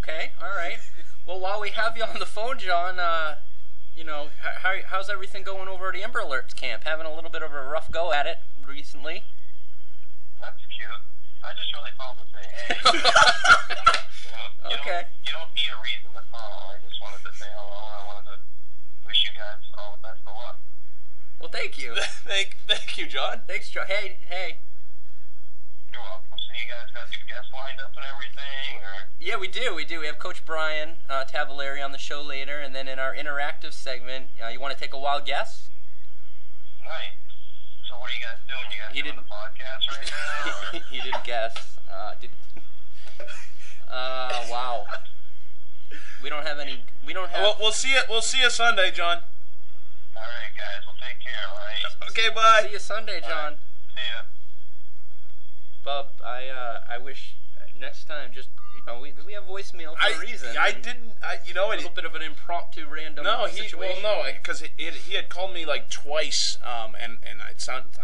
Okay, all right. Well, while we have you on the phone, John, how's everything going over at the Amber Alerts camp? Having a little bit of a rough go at it recently. That's cute. I just really called to say hey. Okay. You don't need a reason to call. I just wanted to say hello. I wanted to wish you guys all the best of luck. Well, thank you. thank you, John. Thanks, John. Hey. You're welcome. So you guys got your guests lined up and everything? Or? Yeah, we do. We have Coach Brian Tavaleri on the show later, and then in our interactive segment, you want to take a wild guess? Nice. So what are you guys doing? You guys doing the podcast right now? He didn't guess. Wow. We don't have any. We don't have. Well, we'll see you Sunday, John. All right, guys. Well, take care. All right. Okay, bye. See you Sunday, John. See ya. Bub, I wish next time just we have voicemail for a reason. A little bit of an impromptu random situation. Because he had called me like twice, and I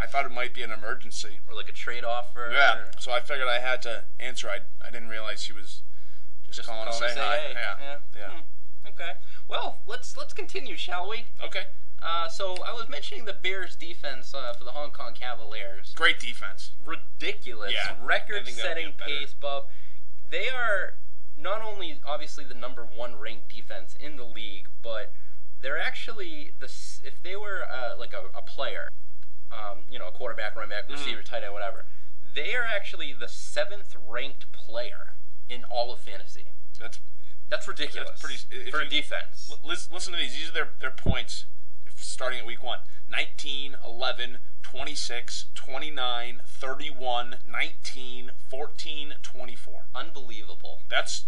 thought it might be an emergency or like a trade offer. Yeah, so I figured I had to answer. I didn't realize he was just calling to say hi. Hey. Yeah. Okay. Well, let's continue, shall we? Okay. So I was mentioning the Bears' defense for the Hong Kong Cavaliers. Great defense. Ridiculous. Yeah. Record-setting pace, Bub. They are not only obviously the number 1 ranked defense in the league, but they're actually if they were like a player, a quarterback, running back, receiver, tight end, whatever, they are actually the 7th ranked player in all of fantasy. That's ridiculous. That's pretty for a defense. Listen to these. These are their points starting at week 1. 19, 11, 26, 29, 31, 19, 14, 24. Unbelievable. That's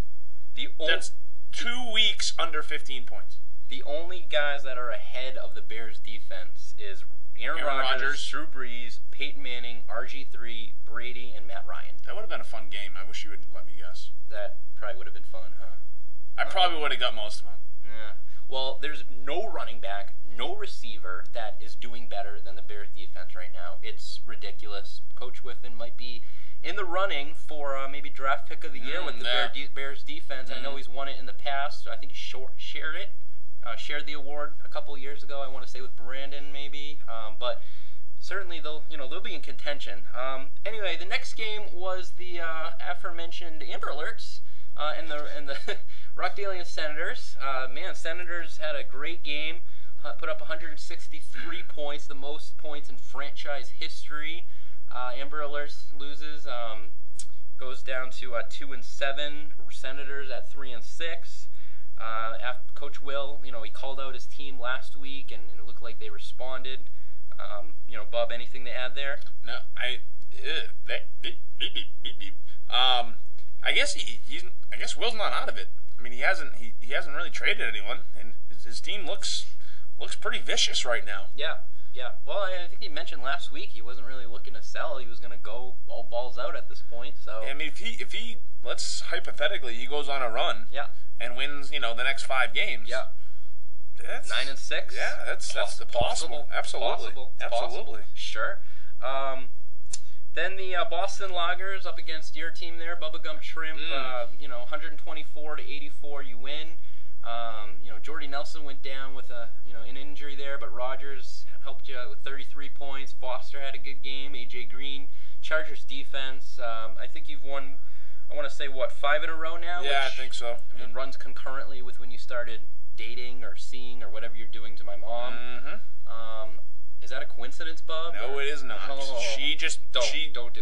2 weeks under 15 points. The only guys that are ahead of the Bears defense is Aaron Rodgers, Drew Brees, Peyton Manning, RG3, Brady, and Matt Ryan. That would have been a fun game. I wish you would let me guess. That probably would have been fun, huh? I probably would have got most of them. Yeah. Well, there's no running back, no receiver that is doing better than the Bears defense right now. It's ridiculous. Coach Whiffen might be in the running for maybe draft pick of the year with the Bears defense. I know he's won it in the past. I think he shared the award a couple of years ago. I want to say with Brandon maybe, but certainly they'll be in contention. Anyway, the next game was the aforementioned Amber Alerts and the Rockdale Senators. Senators had a great game. Put up 163 points, the most points in franchise history. Amber Alerts loses, goes down to 2-7. Senators at 3-6. After Coach Will, he called out his team last week, and it looked like they responded. Bub, anything to add there? No, I guess Will's not out of it. I mean, he hasn't really traded anyone, and his team looks pretty vicious right now. Yeah. Well, I think he mentioned last week he wasn't really looking to sell. He was going to go all balls out at this point. So I mean, if he let's hypothetically he goes on a run, and wins, the next 5 games, that's 9-6. Yeah, that's possible. Absolutely. Possible. Sure. Then the Boston Loggers up against your team there, Bubblegum Shrimp. 124-84, you win. Jordy Nelson went down with an injury there, but Rogers helped you with 33 points. Foster had a good game. AJ Green, Chargers defense. I think you've won. I want to say 5 in a row now. Yeah, I think so. And runs concurrently with when you started dating or seeing or whatever you're doing to my mom. Mm-hmm. Is that a coincidence, Bub? No, it is not. She just don't do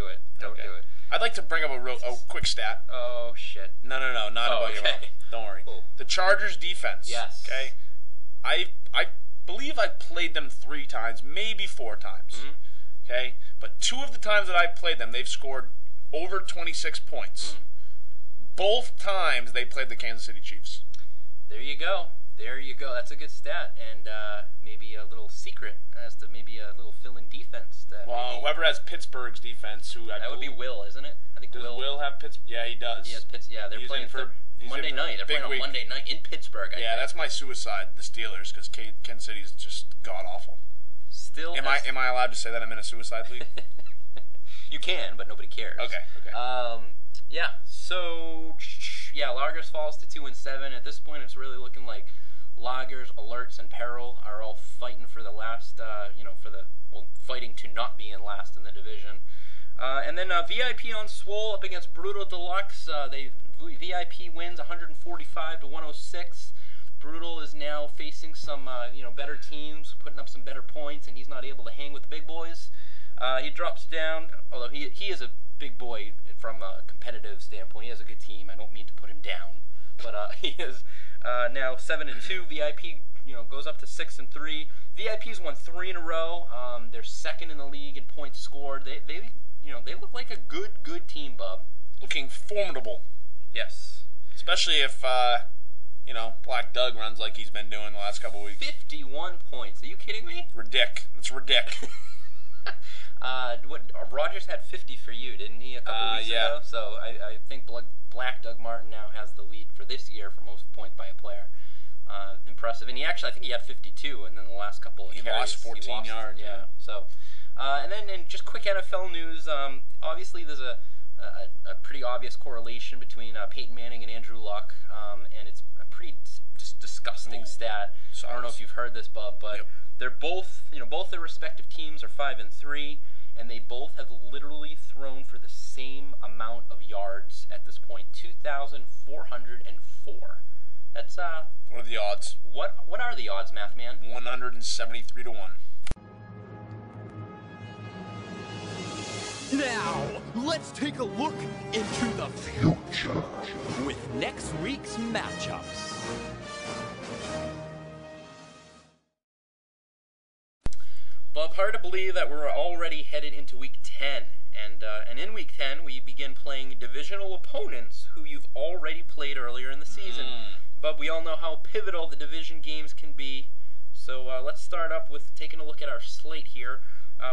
it. Don't do it. I'd like to bring up a quick stat. Oh shit. No, not about your mom. Don't worry. Cool. The Chargers defense. Yes. Okay. I believe I played them 3 times, maybe 4 times. Mm-hmm. Okay, but 2 of the times that I played them, they've scored over 26 points. Both times they played the Kansas City Chiefs. There you go. That's a good stat, and maybe a little secret as to maybe a little fill-in defense. Whoever has Pittsburgh's defense, that would be Will, isn't it? I think does Will have Pittsburgh? Yeah, he does. He has Pittsburgh. Yeah, they're playing for Monday night. They're playing on Monday night in Pittsburgh. I think. That's my suicide. The Steelers, because Kansas City is just god awful. Still, am I allowed to say that I'm in a suicide league? You can, but nobody cares. Okay. Yeah. So Yeah, Lagers falls to 2-7. At this point, it's really looking like Lagers, Alerts, and Peril are all fighting for the last, fighting to not be in last in the division. And then VIP on Swole up against Brutal Deluxe. VIP wins 145-106. Brutal is now facing some better teams, putting up some better points, and he's not able to hang with the big boys. He drops down, although he is a big boy from a competitive standpoint. He has a good team. I don't mean to put him down, but he is now 7-2. VIP goes up to 6-3. VIP's won 3 in a row. They're second in the league in points scored. They look like a good team, Bub. Looking formidable. Yes. Especially if Black Doug runs like he's been doing the last couple weeks. 51 points. Are you kidding me? That's ridic. Rogers had 50 for you, didn't he, a couple weeks ago? So I think Black Doug Martin now has the lead for this year for most points by a player. Impressive. And I think he had 52, and then the last couple of he carries, lost 14 yards. Yeah. So, and then just quick NFL news. Obviously, there's a pretty obvious correlation between Peyton Manning and Andrew Luck, and it's a pretty just disgusting stat. I don't know if you've heard this, Bub, but they're both, both their respective teams are 5-3, and they both have literally thrown for the same amount of yards at this point, 2,404. That's What are the odds? What are the odds, Math Man? 173-1. Now, let's take a look into the future with next week's matchups. Bob, hard to believe that we're already headed into Week 10. And in Week 10, we begin playing divisional opponents who you've already played earlier in the season. But we all know how pivotal the division games can be. So let's start up with taking a look at our slate here.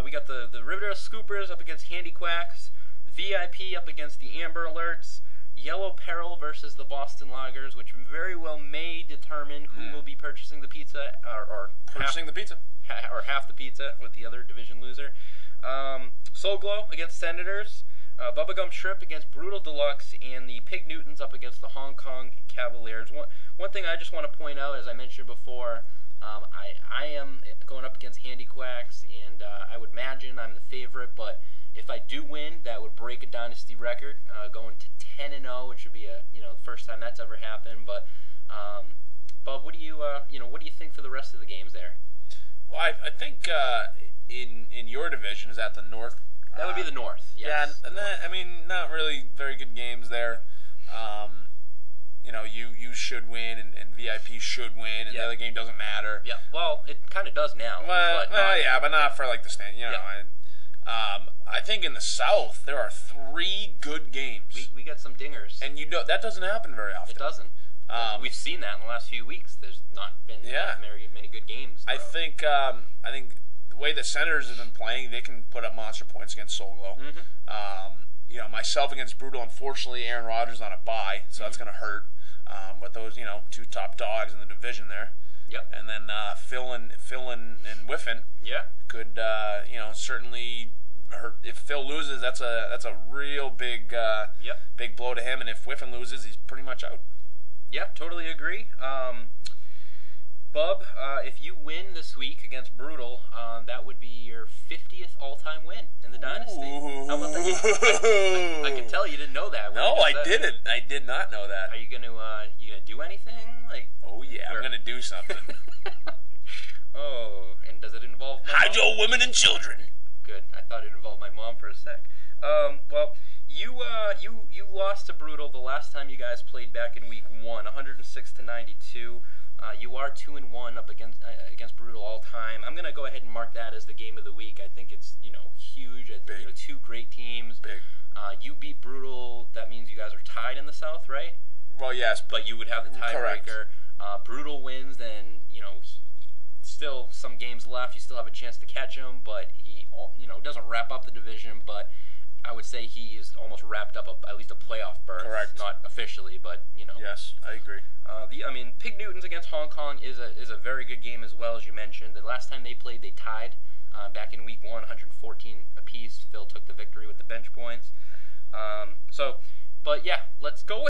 We got the Riverdale Scoopers up against Handy Quacks, VIP up against the Amber Alerts, Yellow Peril versus the Boston Loggers, which very well may determine who will be purchasing the pizza, or Purchasing the pizza. or half the pizza with the other division loser. Soul Glow against Senators, Bubblegum Shrimp against Brutal Deluxe, and the Pig Newtons up against the Hong Kong Cavaliers. One thing I just want to point out, as I mentioned before, I am going up against Handy Quacks, and I would imagine I'm the favorite, but if I do win, that would break a Dynasty record, going to 10-0, which would be the first time that's ever happened. But Bob, what do you think for the rest of the games there? Well, I think in your division, is that the North? That would be the North. Yes. Yeah, and then, not really very good games there. You should win, and VIP should win, and the other game doesn't matter. Yeah, well, it kind of does now. But not for like the stand. I think in the South there are 3 good games. We got some dingers, and that doesn't happen very often. It doesn't. We've seen that in the last few weeks. There's not been many good games. I think the way the Senators have been playing, they can put up monster points against Soul Glow. Myself against Brutal. Unfortunately, Aaron Rodgers on a bye, so that's going to hurt. But those 2 top dogs in the division there. Yep. And then Phil and Whiffin. Yeah. Could certainly hurt. If Phil loses, that's a real big big blow to him. And if Whiffin loses, he's pretty much out. Yeah, totally agree. Bub, if you win this week against Brutal, that would be your 50th all-time win in the Dynasty. How about that? I can tell you didn't know that. No, I didn't. I did not know that. Are you gonna do anything? Oh yeah, I'm gonna do something. Oh, and does it involve hide your women and children? Good. I thought it involved my mom for a sec. Well, you lost to Brutal the last time you guys played back in Week 1, 106-92. You are 2-1 up against Brutal all time. I'm gonna go ahead and mark that as the game of the week. I think it's huge. I think, 2 great teams. Big. You beat Brutal. That means you guys are tied in the South, right? Well, yes, but you would have the tiebreaker. Brutal wins, then still some games left. You still have a chance to catch him, but he doesn't wrap up the division. But I would say he is almost wrapped up at least a playoff berth. Correct. Not officially, but Yes, I agree. Pig Newtons against Hong Kong is a very good game as well, as you mentioned. The last time they played, they tied back in Week 1, 114 apiece. Phil took the victory with the bench points. But yeah, let's go